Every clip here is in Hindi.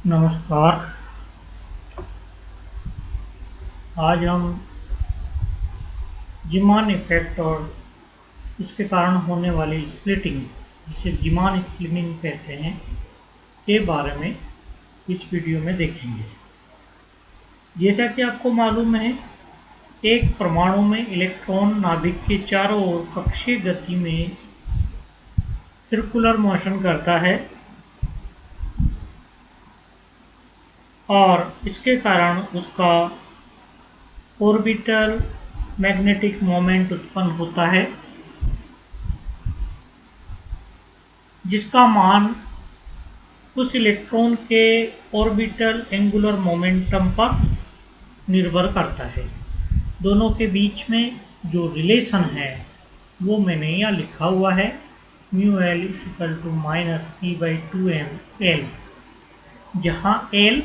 नमस्कार। आज हम जीमान इफेक्ट और इसके कारण होने वाली स्प्लिटिंग, जिसे जीमान स्प्लिटिंग कहते हैं, के बारे में इस वीडियो में देखेंगे। जैसा कि आपको मालूम है, एक परमाणु में इलेक्ट्रॉन नाभिक के चारों ओर कक्षीय गति में सर्कुलर मोशन करता है और इसके कारण उसका ऑर्बिटल मैग्नेटिक मोमेंट उत्पन्न होता है, जिसका मान उस इलेक्ट्रॉन के ऑर्बिटल एंगुलर मोमेंटम पर निर्भर करता है। दोनों के बीच में जो रिलेशन है वो मैंने यहाँ लिखा हुआ है, mu L equal to minus p/2m L, जहाँ एल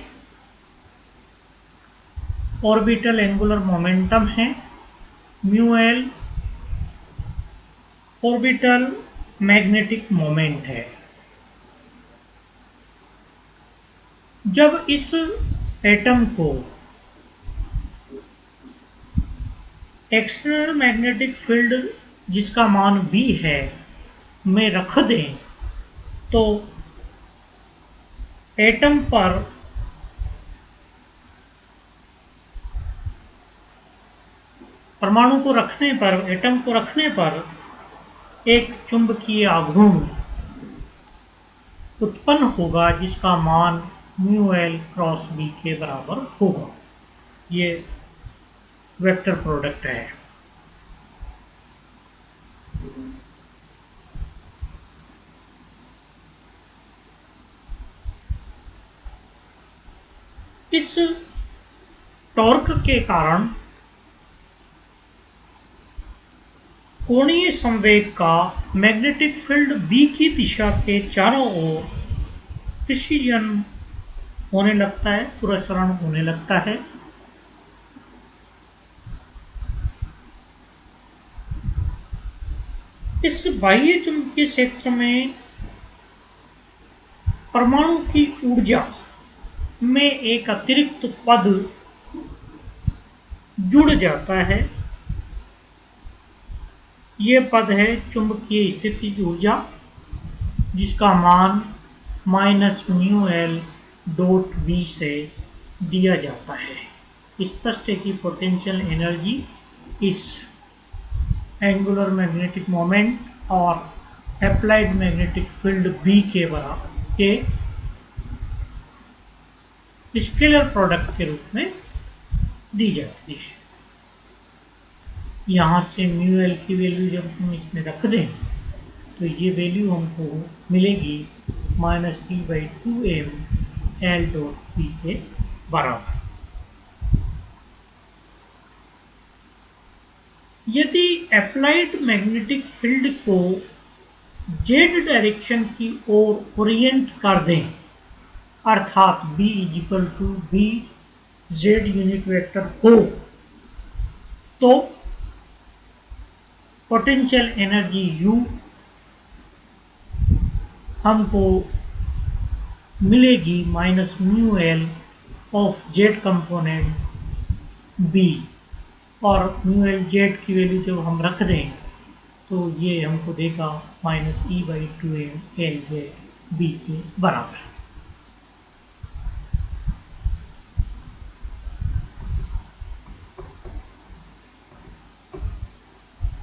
ऑर्बिटल एंगुलर मोमेंटम है, mu L orbital magnetic moment है। जब इस एटम को एक्सटर्नल मैग्नेटिक फील्ड, जिसका मान B है, में रख दें तो एटम पर परमाणु को रखने पर, एटम को रखने पर एक चुंबकीय आघूर्ण उत्पन्न होगा, जिसका मान म्यू एल क्रॉस बी के बराबर होगा। ये वेक्टर प्रोडक्ट है। इस टॉर्क के कारण कोणीय संवेग का मैग्नेटिक फील्ड B की दिशा के चारों ओर प्रेसिजन होने लगता है, प्रसरण होने लगता है। इस बाह्य चुंबकीय क्षेत्र में परमाणु की ऊर्जा में एक अतिरिक्त पद जुड़ जाता है। ये पद है चुंबकीय स्थितिज ऊर्जा, जिसका मान minus mu L dot B से दिया जाता है। स्पष्ट है कि पोटेंशियल एनर्जी इस एंगुलर मैग्नेटिक मोमेंट और अप्लाइड मैग्नेटिक फील्ड B के बराबर के स्केलर प्रोडक्ट के रूप में दी जाती है। यहाँ से म्यू एल की वैल्यू जब हम इसमें रख दें तो ये वैल्यू हमको मिलेगी minus p/2m L dot P के बराबर। यदि अप्लाइड मैग्नेटिक फील्ड को z डायरेक्शन की ओर ओरिएंट कर दें, अर्थात B equal to B z unit vector हो, तो पोटेंशियल एनर्जी U हमको मिलेगी minus mu L of z component B, और म्यू एल जेड की वैल्यू जब हम रख दें तो ये हमको देगा minus e/2m L Z B के बराबर।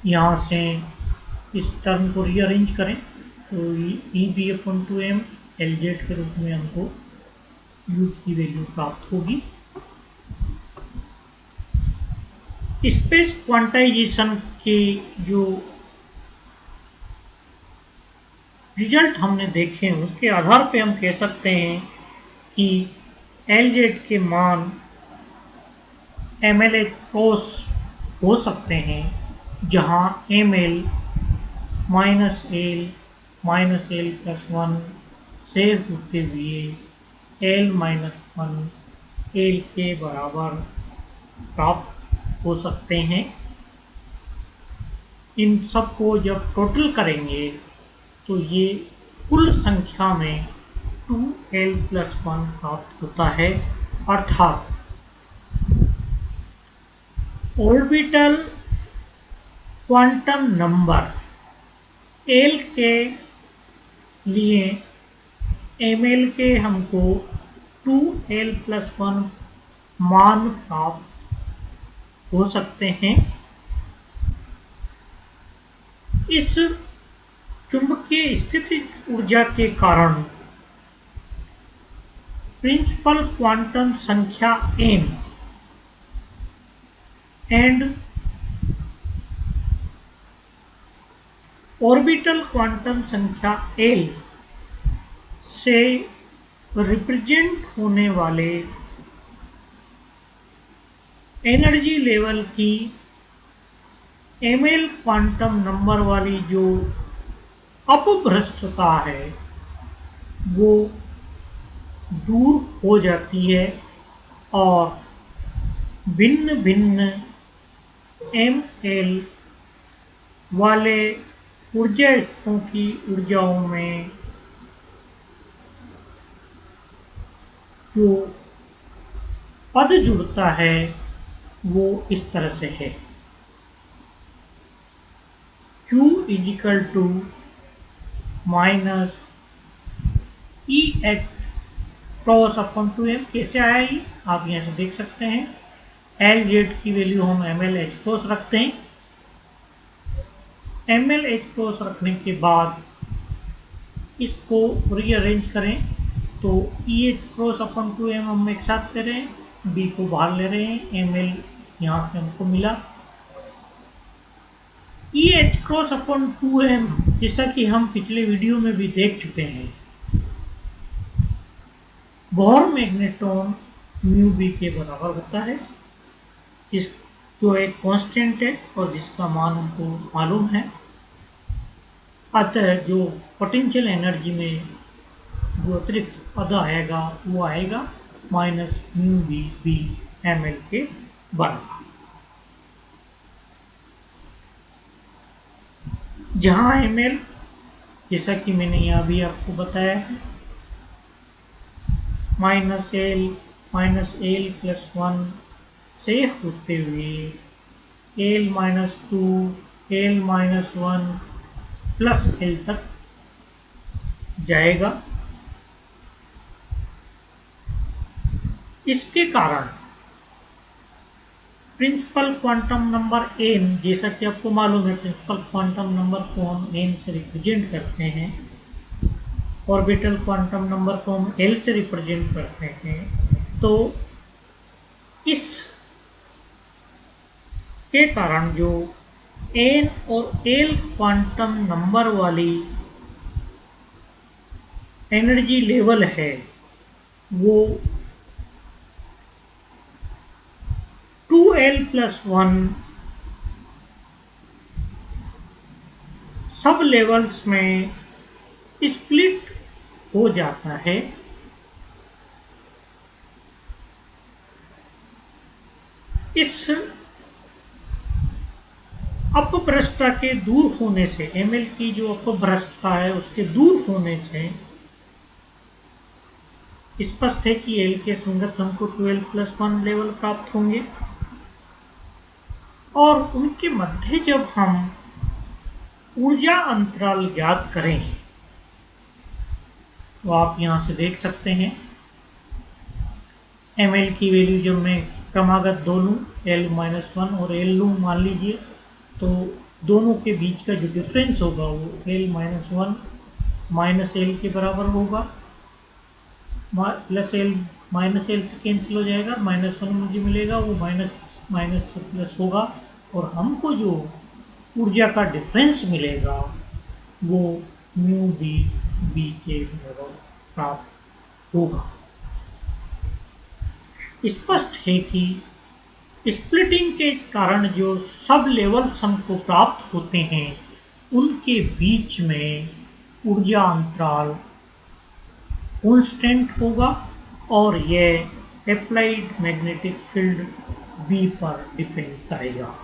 यहाँ से इस टर्म को रीअरेंज करें तो e/2m एल जेड के रूप में हमको u की वैल्यू प्राप्त होगी। स्पेस क्वांटाइजेशन के जो रिजल्ट हमने देखे उसके आधार पे हम कह सकते हैं कि एल के मान ml क्रॉस हो सकते हैं, जहां ml माइनस एल प्लस 1 से होते हुए l माइनस 1 एल के बराबर प्राप्त हो सकते हैं। इन सब को जब टोटल करेंगे तो ये कुल संख्या में 2 2l+1 प्राप्त होता है, अर्थात ऑर्बिटल क्वांटम नंबर l के लिए ml के हमको 2l+1 मान प्राप्त हो सकते हैं। इस चुंबकीय स्थितिज ऊर्जा के कारण प्रिंसिपल क्वांटम संख्या m एंड ऑर्बिटल क्वांटम संख्या l से रिप्रेजेंट होने वाले एनर्जी लेवल की ml क्वांटम नंबर वाली जो अपभ्रष्टता है वो दूर हो जाती है और भिन्न भिन्न ml वाले ऊर्जा स्तरों की ऊर्जाओं में जो पद जुड़ता है वो इस तरह से है Q is equal to minus E H cross upon 2m। कैसे आया ये आप यहाँ से देख सकते हैं। एल जेड की वैल्यू हम एम एल एच क्रॉस रखते हैं। एम एल एच क्रॉस रखने के बाद इसको रीअरेंज करें तो ई एच क्रॉस अपॉन 2m हम एक साथ ले रहे हैं, बी को बाहर ले रहे हैं, एम एल यहाँ से हमको मिला। ई एच क्रॉस अपॉन 2m जैसा कि हम पिछले वीडियो में भी देख चुके हैं, बोर मैग्नेट्रॉन म्यू बी के बराबर होता है, इस जो एक कांस्टेंट है और जिसका मान हमको मालूम है। अतः जो पोटेंशियल एनर्जी में जो अतिरिक्त पद आएगा वो आएगा minus mu B B M L के बराबर। जहाँ एम एल जैसा कि मैंने यहाँ भी आपको बताया है माइनस एल प्लस 1 से होते हुए L minus 2 L minus 1 plus L तक जाएगा। इसके कारण प्रिंसिपल क्वांटम नंबर n, जैसा कि आपको मालूम है प्रिंसिपल क्वांटम नंबर को हम n से रिप्रेजेंट करते हैं, ऑर्बिटल क्वांटम नंबर को हम l से रिप्रेजेंट करते हैं, तो इस के कारण जो n और l क्वांटम नंबर वाली एनर्जी लेवल है वो 2l+1 सब लेवल्स में स्प्लिट हो जाता है। इस अपभ्रष्टता के दूर होने से, ml की जो अपभ्रष्टता है उसके दूर होने से स्पष्ट है कि l के संगत हमको 12+1 लेवल प्राप्त होंगे और उनके मध्य जब हम ऊर्जा अंतराल ज्ञात करें तो आप यहां से देख सकते हैं ml की वैल्यू जब मैं क्रमागत दो लूँ l-1 और l लूँ मान लीजिए, तो दोनों के बीच का जो डिफरेंस होगा वो l-1 माइनस एल के बराबर होगा, प्लस एल माइनस एल से कैंसिल हो जाएगा, -1 मुझे मिलेगा, वो माइनस से प्लस होगा और हमको जो ऊर्जा का डिफरेंस मिलेगा वो म्यू बी बी के बराबर प्राप्त होगा। स्पष्ट है कि स्प्लिटिंग के कारण जो सब लेवल्स हमको प्राप्त होते हैं उनके बीच में ऊर्जा अंतराल कांस्टेंट होगा और यह अप्लाइड मैग्नेटिक फील्ड बी पर डिपेंड करेगा।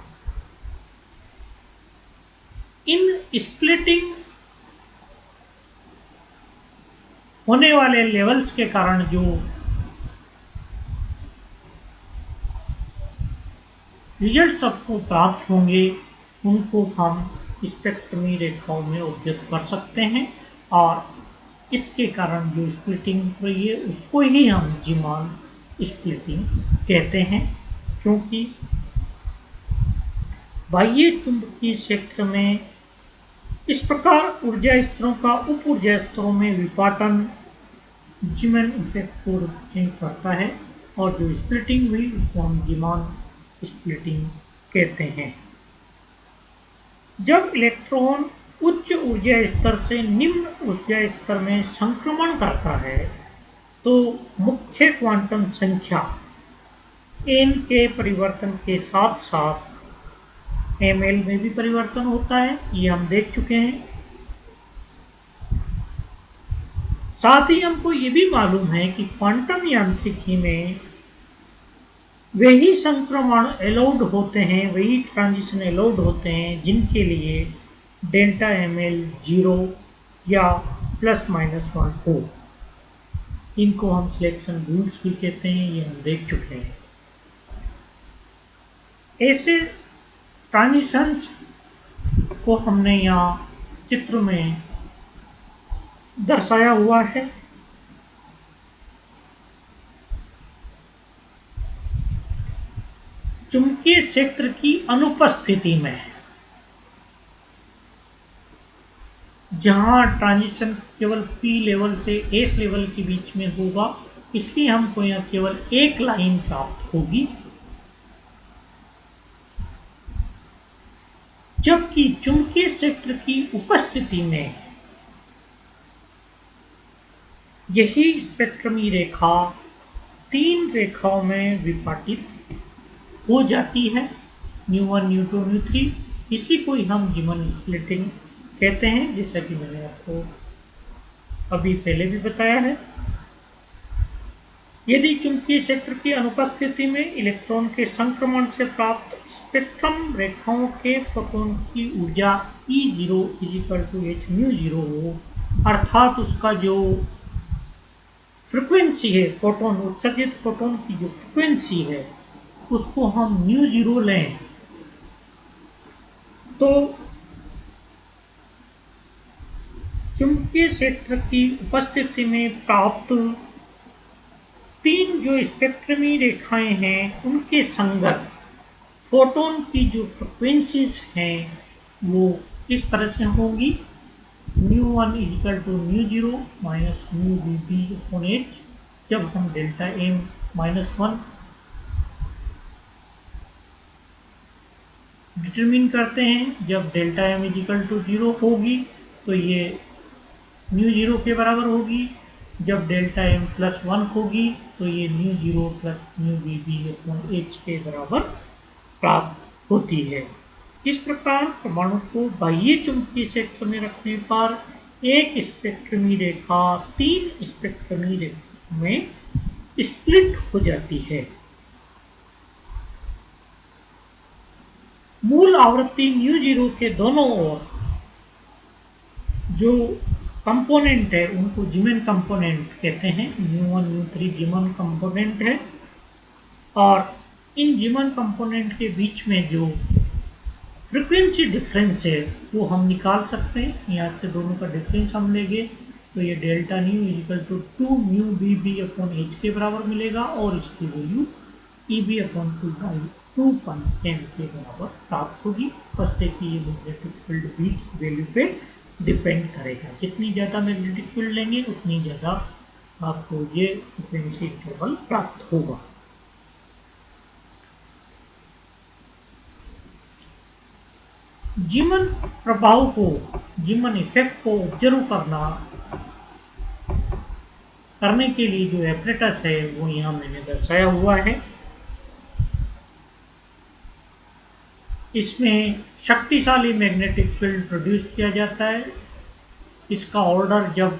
इन स्प्लिटिंग होने वाले लेवल्स के कारण जो रिजल्ट सबको प्राप्त होंगे उनको हम स्पेक्ट्रमी रेखाओं में उपयुक्त कर सकते हैं और इसके कारण जो स्प्लिटिंग हुई है उसको ही हम जीमान स्प्लिटिंग कहते हैं, क्योंकि बाह्य चुंबकीय क्षेत्र में इस प्रकार ऊर्जा स्तरों का उप ऊर्जा स्तरों में विपाटन जीमैन इफेक्ट को रिप्रेजेंट करता है और जो स्प्लिटिंग हुई उसको हम जीमान स्प्लिटिंग कहते हैं। जब इलेक्ट्रॉन उच्च ऊर्जा स्तर से निम्न ऊर्जा स्तर में संक्रमण करता है तो मुख्य क्वांटम संख्या n के परिवर्तन के साथ साथ ml में भी परिवर्तन होता है, ये हम देख चुके हैं। साथ ही हमको ये भी मालूम है कि क्वांटम यांत्रिकी में वही संक्रमण अलाउड होते हैं, वही ट्रांजिशन अलाउड होते हैं जिनके लिए डेल्टा ml 0 या ±1 हो। इनको हम सिलेक्शन रूल्स भी कहते हैं, ये हम देख चुके हैं। ऐसे ट्रांजिशंस को हमने यहाँ चित्र में दर्शाया हुआ है। चुंबकीय क्षेत्र की अनुपस्थिति में जहां ट्रांजिशन केवल P लेवल से S लेवल के बीच में होगा, इसलिए हमको यहाँ केवल एक लाइन प्राप्त होगी, जबकि चुंबकीय क्षेत्र की उपस्थिति में यही स्पेक्ट्रमी रेखा 3 रेखाओं में विभाजित हो जाती है, ν1 ν2 ν3। इसी को ही हम जीमन स्प्लिटिंग कहते हैं, जैसा कि मैंने आपको अभी पहले भी बताया है। यदि चुंबकीय क्षेत्र की अनुपस्थिति में इलेक्ट्रॉन के संक्रमण से प्राप्त स्पेक्ट्रम रेखाओं के फोटोन की ऊर्जा E0 h μ0 हो, अर्थात उसका जो फ्रिक्वेंसी है, फोटोन उत्सर्जित फोटोन की जो फ्रिक्वेंसी है उसको हम μ0 लें, तो चुंबकीय क्षेत्र की उपस्थिति में प्राप्त 3 जो स्पेक्ट्रमी रेखाएं हैं उनके संगत फोटोन की जो फ्रिक्वेंसीज हैं वो इस तरह से होंगी। μ1 μ0 μ_VB/h। जब हम डेल्टा m -1 डिटरमिन करते हैं, जब डेल्टा m 0 होगी तो ये μ0 के बराबर होगी। जब डेल्टा m +1 होगी तो ये μ0 μ_VB/h के बराबर प्राप्त होती है। इस प्रकार परमाणु को बाह्य चुंबकीय क्षेत्र में रखने पर एक स्पेक्ट्रमी रेखा 3 स्पेक्ट्रमी रेखा में स्प्लिट हो जाती है। मूल आवृत्ति μ0 के दोनों ओर जो कंपोनेंट है उनको जीमन कंपोनेंट कहते हैं। μ1 μ3 जीमन कंपोनेंट है और इन जीमन कंपोनेंट के बीच में जो फ्रीक्वेंसी डिफरेंस है वो हम निकाल सकते हैं। यहाँ से दोनों का डिफरेंस हम लेंगे तो ये डेल्टा ν 2 μ_VB/h के बराबर मिलेगा और इसकी वैल्यू Eb/2/2πm के बराबर प्राप्त होगी। स्पष्ट है कि ये मैग्नेटिक फील्ड भी वैल्यू पे डिपेंड करेगा। जितनी ज़्यादा मैग्नेटिक फील्ड लेंगे उतनी ज़्यादा आपको ये फ्रीक्वेंसी इंटरवल प्राप्त होगा। जीमन प्रभाव को, जीमन इफेक्ट को ऑब्जर्व करने के लिए जो एपरेटस है वो यहाँ मैंने दर्शाया हुआ है। इसमें शक्तिशाली मैग्नेटिक फील्ड प्रोड्यूस किया जाता है। इसका ऑर्डर जब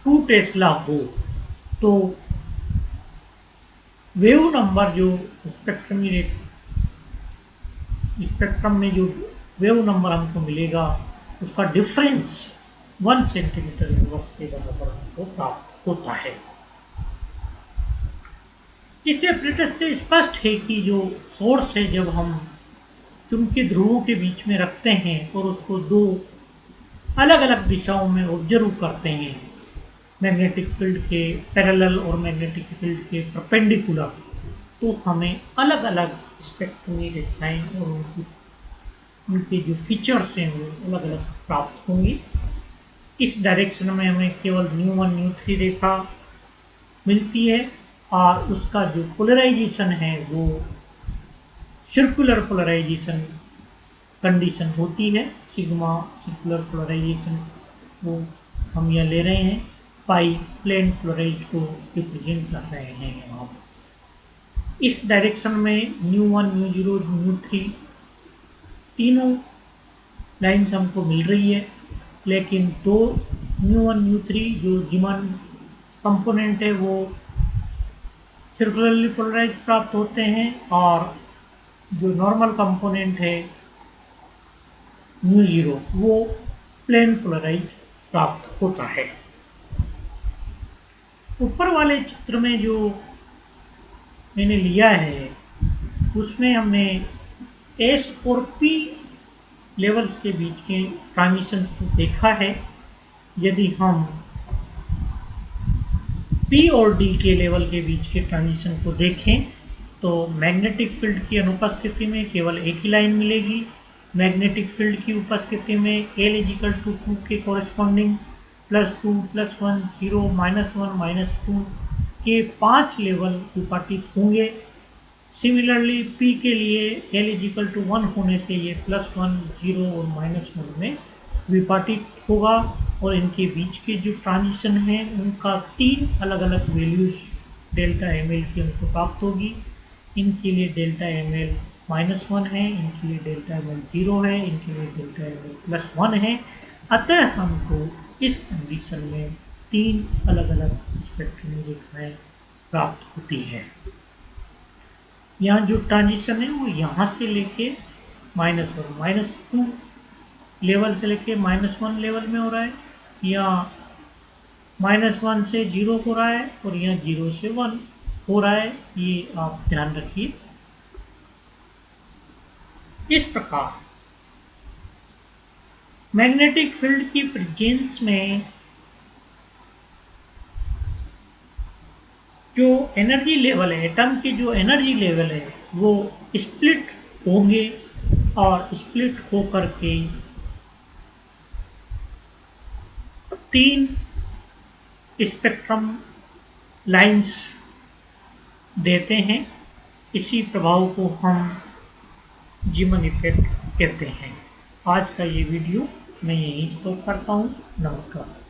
2 टेस्ला हो तो वेव नंबर जो स्पेक्ट्रम में जो वेव नंबर हमको मिलेगा उसका डिफरेंस 1 सेंटीमीटर इनवर्स के बराबर हमको प्राप्त होता है। इस एप्रेटस से स्पष्ट है कि जो सोर्स है, जब हम चुंबकीय ध्रुवों के बीच में रखते हैं और उसको दो अलग अलग दिशाओं में ऑब्जर्व करते हैं, मैग्नेटिक फील्ड के पैरेलल और मैग्नेटिक फील्ड के परपेंडिकुलर, तो हमें अलग अलग स्पेक्ट्रमी रेखाएं और उनके जो फीचर्स हैं वो अलग अलग प्राप्त होंगी। इस डायरेक्शन में हमें केवल ν1 ν3 रेखा मिलती है और उसका जो पोलराइजेशन है वो सर्कुलर पोलराइजेशन कंडीशन होती है। सिग्मा सर्कुलर पोलराइजेशन वो हम यह ले रहे हैं, पाई प्लेन पोलराइज को रिप्रेजेंट कर रहे हैं यहाँ। इस डायरेक्शन में ν1 ν0 ν3 तीनों लाइन्स हमको मिल रही है, लेकिन दो ν1 ν3 जो जीमान कंपोनेंट है वो सर्कुलरली पोलराइज प्राप्त होते हैं और जो नॉर्मल कंपोनेंट है ν0 वो प्लेन पोलराइज प्राप्त होता है। ऊपर वाले चित्र में जो मैंने लिया है उसमें हमने S और P लेवल्स के बीच के ट्रांजिशंस को देखा है। यदि हम P और D के लेवल के बीच के ट्रांजिशन को देखें तो मैग्नेटिक फील्ड की अनुपस्थिति में केवल एक ही लाइन मिलेगी। मैग्नेटिक फील्ड की उपस्थिति में L = 2 के कॉरेस्पॉन्डिंग +2 +1 0 -1 -2 के 5 लेवल विपाटित होंगे। सिमिलरली P के लिए L = 1 होने से ये +1 0 और -1 में विपाटित होगा और इनके बीच के जो ट्रांजिशन है उनका 3 अलग अलग वैल्यूज डेल्टा ml की हमको प्राप्त होगी। इनके लिए डेल्टा ml -1 है, इनके लिए डेल्टा ml 0 है, इनके लिए डेल्टा ml +1 है। अतः हमको इस कंडीशन में 3 अलग अलग स्पेक्ट्रमी रेखाएं प्राप्त होती है। यहाँ जो ट्रांजिशन है वो यहाँ से लेके -1 -2 लेवल से लेके -1 लेवल में हो रहा है, या -1 से 0 हो रहा है और यहाँ 0 से 1 हो रहा है। ये आप ध्यान रखिए। इस प्रकार मैग्नेटिक फील्ड की प्रेजेंस में जो एनर्जी लेवल है, एटम की जो एनर्जी लेवल है वो स्प्लिट होंगे और स्प्लिट होकर के 3 स्पेक्ट्रम लाइंस देते हैं। इसी प्रभाव को हम जीमन इफेक्ट कहते हैं। आज का ये वीडियो मैं यहीं स्टॉप करता हूँ। नमस्कार।